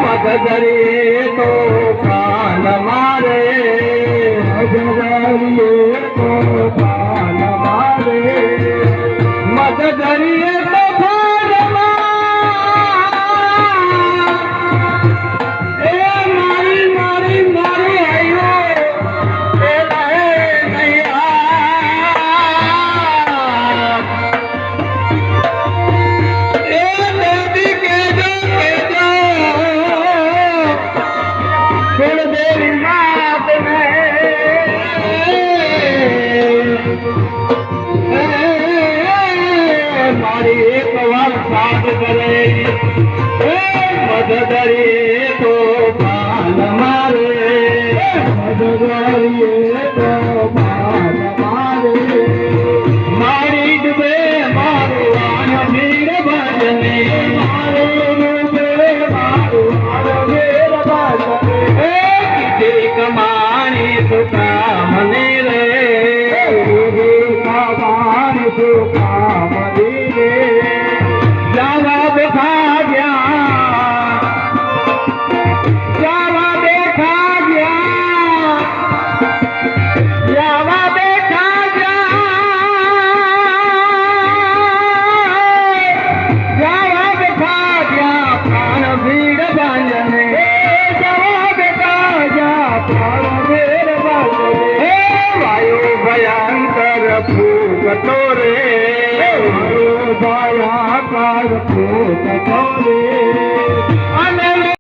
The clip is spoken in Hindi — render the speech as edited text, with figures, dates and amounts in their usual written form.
मददरिए तो कान मारे, मददरिए तो कान मारे, मददरिए तो कान मारे। मारी मारी मारी आयो नैया, नदी के जो कुलदेवी मात मारी एक बार साथ करे, मददरिए तो कान मारे, मददरिए तो कान मारे। मारी डूबे मारो आन वीर भजने, मारो डूबे मारो आन वीर भजने। कमानी सुखा